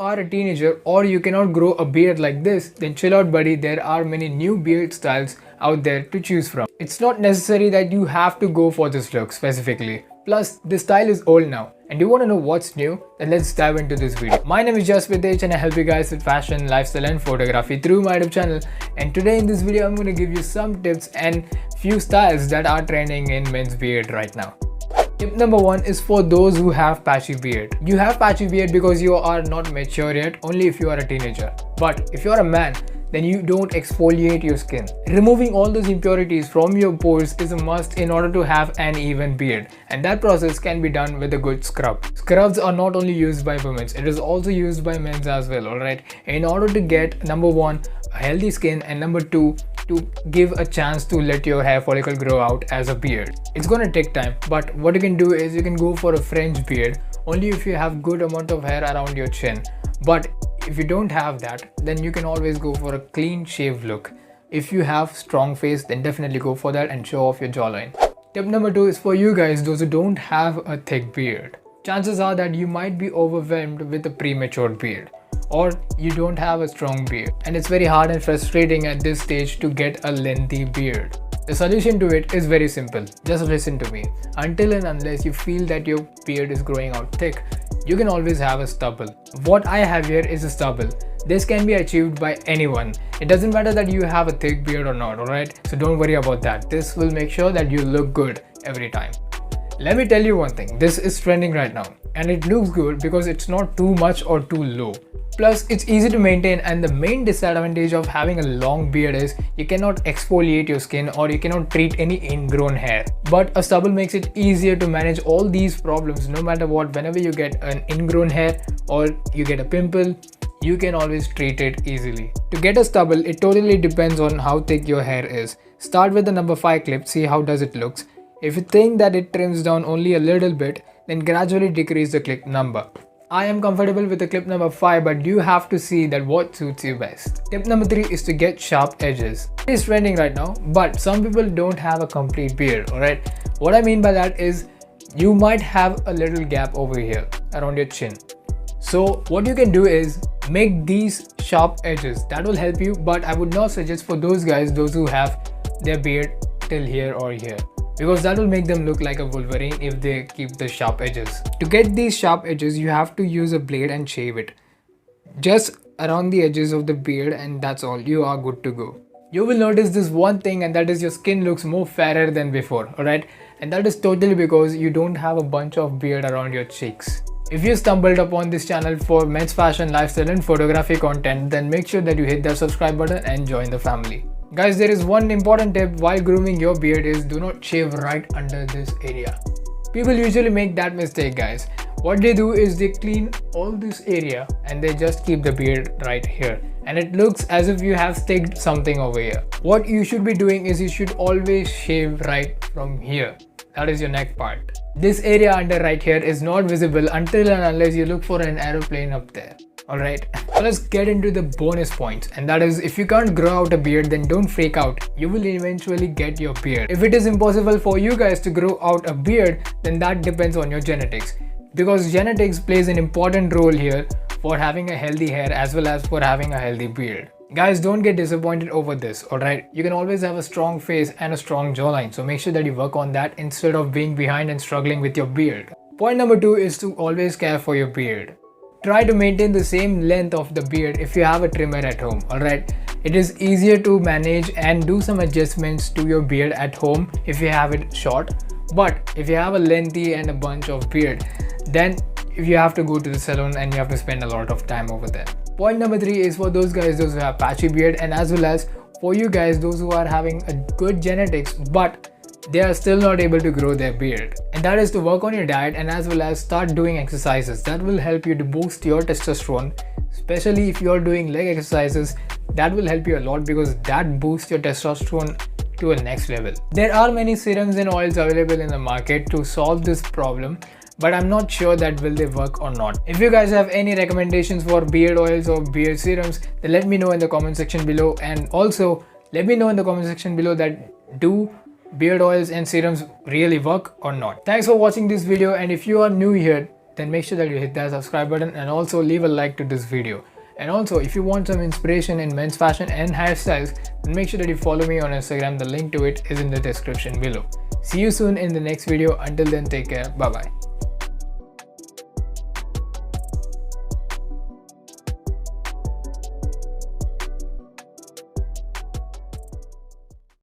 are a teenager or you cannot grow a beard like this, then chill out buddy, there are many new beard styles out there to choose from. It's not necessary that you have to go for this look specifically. Plus, this style is old now. And you want to know what's new? Then let's dive into this video. My name is JUSTPREETHEsh and I help you guys with fashion, lifestyle and photography through my YouTube channel. And today in this video, I'm going to give you some tips and few styles that are trending in men's beard right now. Tip number 1 is for those who have patchy beard. You have patchy beard because you are not mature yet, only if you are a teenager. But if you are a man, then you don't exfoliate your skin. Removing all those impurities from your pores is a must in order to have an even beard, and that process can be done with a good scrub. Scrubs are not only used by women, it is also used by men as well, alright? In order to get number 1, a healthy skin, and number 2, to give a chance to let your hair follicle grow out as a beard. It's gonna take time, but what you can do is you can go for a French beard only if you have good amount of hair around your chin. But if you don't have that, then you can always go for a clean shave look. If you have strong face, then definitely go for that and show off your jawline. Tip number 2 is for you guys, those who don't have a thick beard. Chances are that you might be overwhelmed with a premature beard, or you don't have a strong beard, and it's very hard and frustrating at this stage to get a lengthy beard. The solution to it is very simple. Just listen to me. Until and unless you feel that your beard is growing out thick, you can always have a stubble. What I have here is a stubble. This can be achieved by anyone. It doesn't matter that you have a thick beard or not, alright? So don't worry about that. This will make sure that you look good every time. Let me tell you one thing. This is trending right now, and it looks good because it's not too much or too low. Plus, it's easy to maintain, and the main disadvantage of having a long beard is you cannot exfoliate your skin or you cannot treat any ingrown hair. But a stubble makes it easier to manage all these problems no matter what. Whenever you get an ingrown hair or you get a pimple, you can always treat it easily. To get a stubble, it totally depends on how thick your hair is. Start with the number 5 clip, see how does it looks. If you think that it trims down only a little bit, then gradually decrease the clip number. I am comfortable with the clip number 5, but you have to see that what suits you best. Tip number 3 is to get sharp edges. It is trending right now, but some people don't have a complete beard, alright? What I mean by that is you might have a little gap over here around your chin. So what you can do is make these sharp edges. That will help you, but I would not suggest for those guys, those who have their beard till here or here, because that will make them look like a Wolverine if they keep the sharp edges. To get these sharp edges, you have to use a blade and shave it just around the edges of the beard, and that's all. You are good to go. You will notice this one thing, and that is your skin looks more fairer than before, alright? And that is totally because you don't have a bunch of beard around your cheeks. If you stumbled upon this channel for men's fashion, lifestyle and photography content, then make sure that you hit that subscribe button and join the family. Guys, there is one important tip while grooming your beard is do not shave right under this area. People usually make that mistake, guys. What they do is they clean all this area and they just keep the beard right here, and it looks as if you have sticked something over here. What you should be doing is you should always shave right from here. That is your neck part. This area under right here is not visible until and unless you look for an aeroplane up there. Alright, so let's get into the bonus points, and that is if you can't grow out a beard, then don't freak out. You will eventually get your beard. If it is impossible for you guys to grow out a beard, then that depends on your genetics, because genetics plays an important role here for having a healthy hair as well as for having a healthy beard. Guys, don't get disappointed over this, alright? You can always have a strong face and a strong jawline, so make sure that you work on that instead of being behind and struggling with your beard. Point number 2 is to always care for your beard. Try to maintain the same length of the beard if you have a trimmer at home, alright? It is easier to manage and do some adjustments to your beard at home if you have it short. But if you have a lengthy and a bunch of beard, then if you have to go to the salon and you have to spend a lot of time over there. Point number 3 is for those guys, those who have patchy beard, and as well as for you guys, those who are having a good genetics but they are still not able to grow their beard. And that is to work on your diet and as well as start doing exercises. That will help you to boost your testosterone, especially if you are doing leg exercises. That will help you a lot because that boosts your testosterone to a next level. There are many serums and oils available in the market to solve this problem, but I'm not sure that will they work or not. If you guys have any recommendations for beard oils or beard serums, then let me know in the comment section below, and also let me know in the comment section below that do beard oils and serums really work or not. Thanks for watching this video, and if you are new here, then make sure that you hit that subscribe button and also leave a like to this video. And also, if you want some inspiration in men's fashion and hairstyles, then make sure that you follow me on Instagram. The link to it is in the description below. See you soon in the next video. Until then, take care. Bye bye.